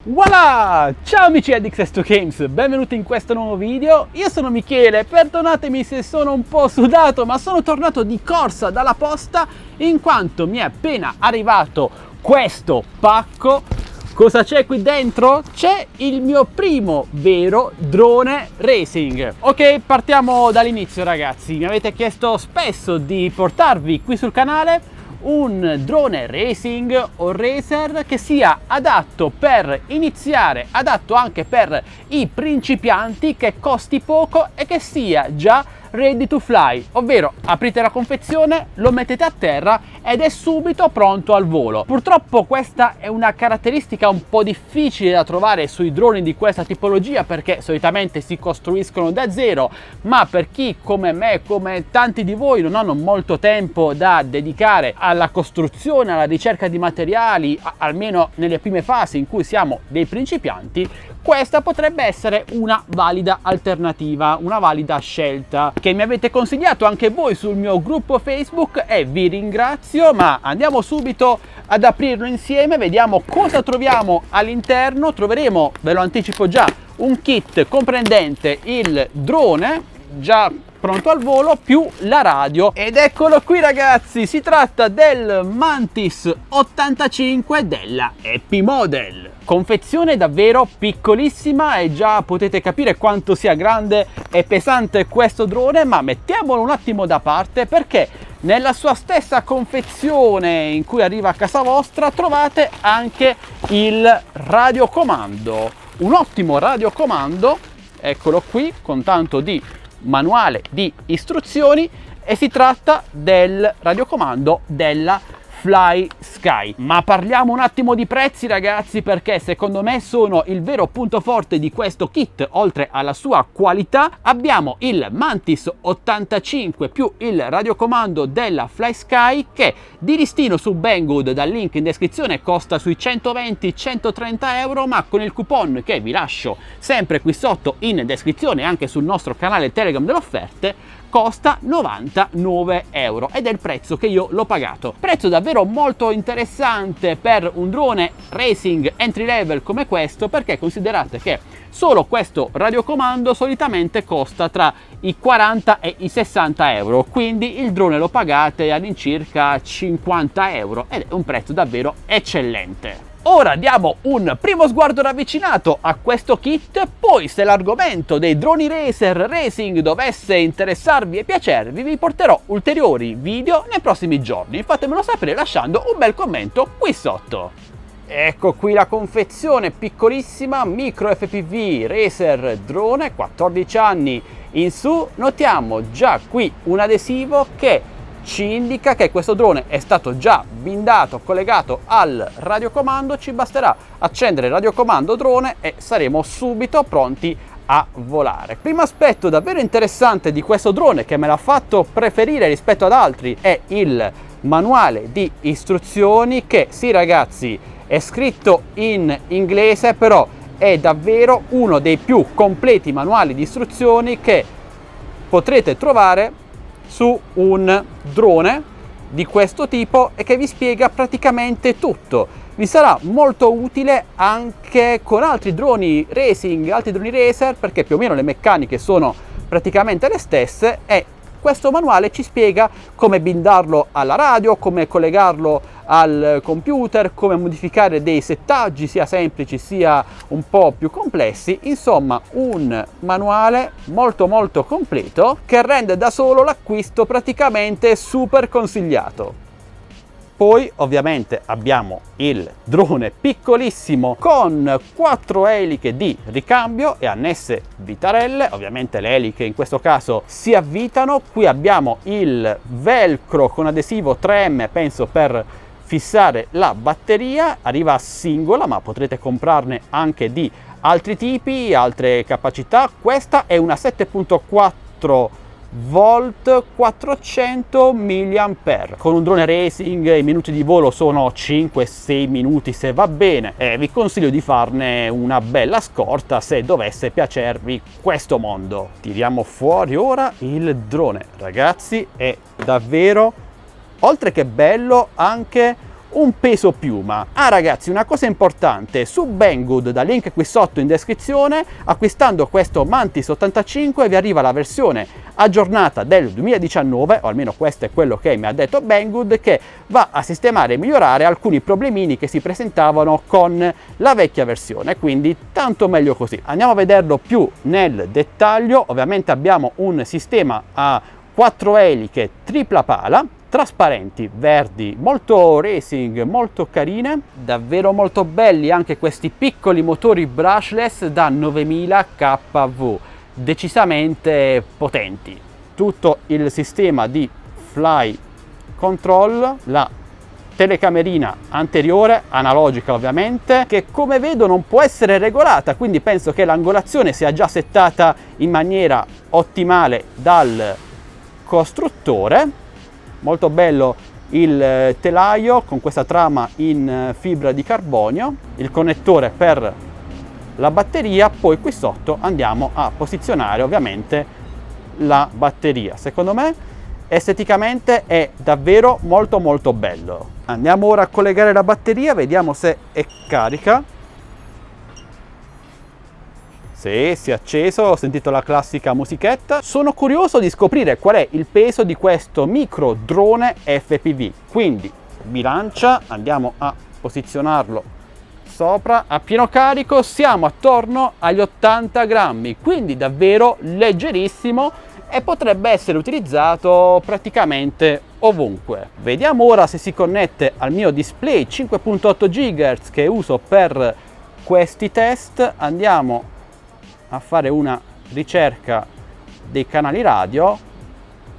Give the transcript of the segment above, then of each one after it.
Voilà! Ciao amici di Xesto Games, benvenuti in questo nuovo video. Io sono Michele, perdonatemi se sono un po' sudato, ma sono tornato di corsa dalla posta in quanto mi è appena arrivato questo pacco. Cosa c'è qui dentro? C'è il mio primo vero drone racing. Ok, partiamo dall'inizio ragazzi. Mi avete chiesto spesso di portarvi qui sul canale un drone racing o racer che sia adatto per iniziare, adatto anche per i principianti, che costi poco e che sia già ready to fly, ovvero aprite la confezione, lo mettete a terra ed è subito pronto al volo. Purtroppo questa è una caratteristica un po' difficile da trovare sui droni di questa tipologia, perché solitamente si costruiscono da zero, ma per chi come me, come tanti di voi, non hanno molto tempo da dedicare alla costruzione, alla ricerca di materiali, almeno nelle prime fasi in cui siamo dei principianti, questa potrebbe essere una valida alternativa, una valida scelta che mi avete consigliato anche voi sul mio gruppo Facebook e vi ringrazio. Ma andiamo subito ad aprirlo insieme, vediamo cosa troviamo all'interno. Troveremo, ve lo anticipo già, un kit comprendente il drone già pronto al volo più la radio, ed eccolo qui ragazzi, si tratta del Mantis 85 della Happy Model. Confezione davvero piccolissima e già potete capire quanto sia grande e pesante questo drone, ma mettiamolo un attimo da parte perché nella sua stessa confezione in cui arriva a casa vostra trovate anche il radiocomando, un ottimo radiocomando, eccolo qui con tanto di manuale di istruzioni, e si tratta del radiocomando della FlySky. Ma parliamo un attimo di prezzi ragazzi, perché secondo me sono il vero punto forte di questo kit. Oltre alla sua qualità abbiamo il Mantis 85 più il radiocomando della FlySky, che di listino su Banggood dal link in descrizione costa sui 120-130 euro, ma con il coupon che vi lascio sempre qui sotto in descrizione anche sul nostro canale Telegram delle offerte costa 99 euro ed è il prezzo che io l'ho pagato. Prezzo davvero molto interessante per un drone racing entry level come questo, perché considerate che solo questo radiocomando solitamente costa tra i 40 e i 60 euro, quindi il drone lo pagate all'incirca 50 euro ed è un prezzo davvero eccellente. Ora diamo un primo sguardo ravvicinato a questo kit, poi se l'argomento dei droni racer racing dovesse interessarvi e piacervi vi porterò ulteriori video nei prossimi giorni. Fatemelo sapere lasciando un bel commento qui sotto. Ecco qui la confezione piccolissima, micro FPV racer drone 14 anni in su. Notiamo già qui un adesivo che ci indica che questo drone è stato già blindato, collegato al radiocomando. Ci basterà accendere il radiocomando drone e saremo subito pronti a volare. Primo aspetto davvero interessante di questo drone, che me l'ha fatto preferire rispetto ad altri, è il manuale di istruzioni che, sì ragazzi, è scritto in inglese, però è davvero uno dei più completi manuali di istruzioni che potrete trovare su un drone di questo tipo e che vi spiega praticamente tutto. Vi sarà molto utile anche con altri droni racing, altri droni racer, perché più o meno le meccaniche sono praticamente le stesse e questo manuale ci spiega come blindarlo alla radio, come collegarlo al computer, come modificare dei settaggi sia semplici sia un po' più complessi. Insomma, un manuale molto completo che rende da solo l'acquisto praticamente super consigliato. Poi ovviamente abbiamo il drone piccolissimo con 4 eliche di ricambio e annesse vitarelle. Ovviamente le eliche in questo caso si avvitano. Qui abbiamo il velcro con adesivo 3M, penso per fissare la batteria. Arriva singola, ma potrete comprarne anche di altri tipi, altre capacità. Questa è una 7.4 volt 400 mAh. Con un drone racing i minuti di volo sono 5-6 minuti se va bene, e vi consiglio di farne una bella scorta se dovesse piacervi questo mondo. Tiriamo fuori ora il drone ragazzi, è davvero, oltre che bello, anche un peso piuma. Ragazzi, una cosa importante, su Banggood, da link qui sotto in descrizione, acquistando questo Mantis 85 vi arriva la versione aggiornata del 2019, o almeno questo è quello che mi ha detto Banggood, che va a sistemare e migliorare alcuni problemini che si presentavano con la vecchia versione, quindi tanto meglio così. Andiamo a vederlo più nel dettaglio. Ovviamente abbiamo un sistema a 4 eliche tripla pala, trasparenti, verdi, molto racing, molto carine, davvero molto belli anche questi piccoli motori brushless da 9000 kV, decisamente potenti. Tutto il sistema di fly control, la telecamerina anteriore, analogica ovviamente, che come vedo non può essere regolata, quindi penso che l'angolazione sia già settata in maniera ottimale dal costruttore. Molto bello il telaio con questa trama in fibra di carbonio, il connettore per la batteria, poi qui sotto andiamo a posizionare ovviamente la batteria. Secondo me esteticamente è davvero molto bello. Andiamo ora a collegare la batteria, vediamo se è carica. Sì, si è acceso, ho sentito la classica musichetta. Sono curioso di scoprire qual è il peso di questo micro drone FPV. Quindi bilancia, andiamo a posizionarlo sopra. A pieno carico siamo attorno agli 80 grammi, quindi davvero leggerissimo e potrebbe essere utilizzato praticamente ovunque. Vediamo ora se si connette al mio display 5.8 GHz che uso per questi test. Andiamo a fare una ricerca dei canali radio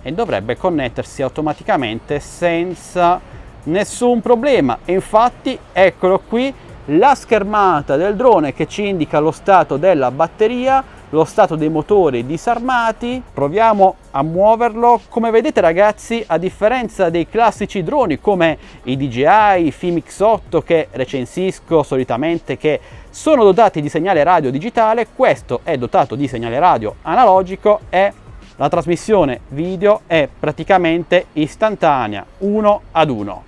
e dovrebbe connettersi automaticamente senza nessun problema. E infatti eccolo qui, la schermata del drone che ci indica lo stato della batteria, lo stato dei motori disarmati. Proviamo a muoverlo. Come vedete ragazzi, a differenza dei classici droni come i DJI, i Fimix 8 che recensisco solitamente, che sono dotati di segnale radio digitale, questo è dotato di segnale radio analogico e la trasmissione video è praticamente istantanea, 1 ad 1.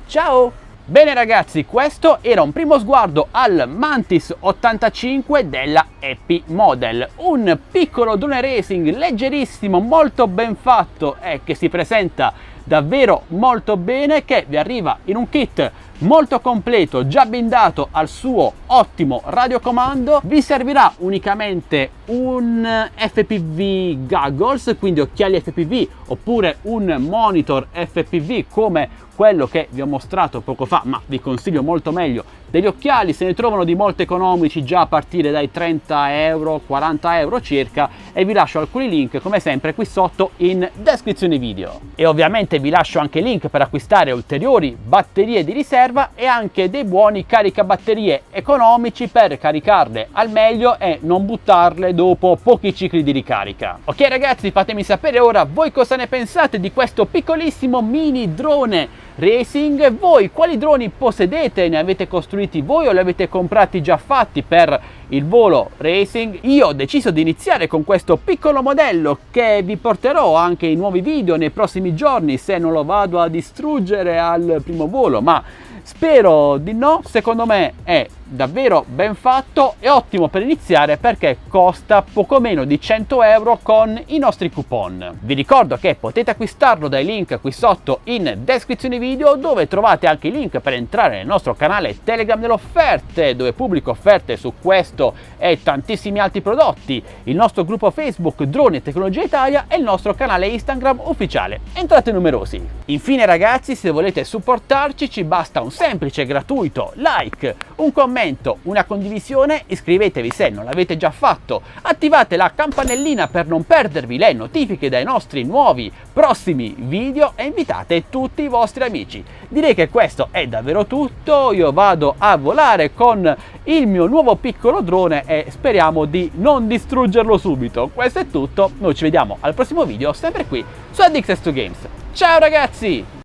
Ciao! Bene ragazzi, questo era un primo sguardo al Mantis 85 della Happy Model, un piccolo drone racing leggerissimo, molto ben fatto e che si presenta davvero molto bene, che vi arriva in un kit molto completo, già blindato al suo ottimo radiocomando. Vi servirà unicamente un FPV goggles, quindi occhiali FPV, oppure un monitor FPV come quello che vi ho mostrato poco fa, ma vi consiglio molto meglio degli occhiali. Se ne trovano di molto economici, già a partire dai 30 euro, 40 euro circa, e vi lascio alcuni link come sempre qui sotto in descrizione video. E ovviamente vi lascio anche link per acquistare ulteriori batterie di riserva e anche dei buoni caricabatterie economici per caricarle al meglio e non buttarle dopo pochi cicli di ricarica. Ok ragazzi, fatemi sapere ora voi cosa ne pensate di questo piccolissimo mini drone racing. Voi quali droni possedete? Ne avete costruiti voi o li avete comprati già fatti per il volo racing? Io ho deciso di iniziare con questo piccolo modello che vi porterò anche in nuovi video nei prossimi giorni, se non lo vado a distruggere al primo volo, ma spero di no. Secondo me è davvero ben fatto e ottimo per iniziare perché costa poco meno di 100 euro con i nostri coupon. Vi ricordo che potete acquistarlo dai link qui sotto in descrizione video, dove trovate anche i link per entrare nel nostro canale Telegram delle offerte, dove pubblico offerte su questo e tantissimi altri prodotti, il nostro gruppo Facebook Droni e Tecnologia Italia e il nostro canale Instagram ufficiale. Entrate numerosi. Infine ragazzi, se volete supportarci ci basta un semplice e gratuito like, un commento, una condivisione, iscrivetevi se non l'avete già fatto, attivate la campanellina per non perdervi le notifiche dai nostri nuovi prossimi video e invitate tutti i vostri amici. Direi che questo è davvero tutto, io vado a volare con il mio nuovo piccolo drone e speriamo di non distruggerlo subito. Questo è tutto, noi ci vediamo al prossimo video sempre qui su Addicted to Games. Ciao ragazzi!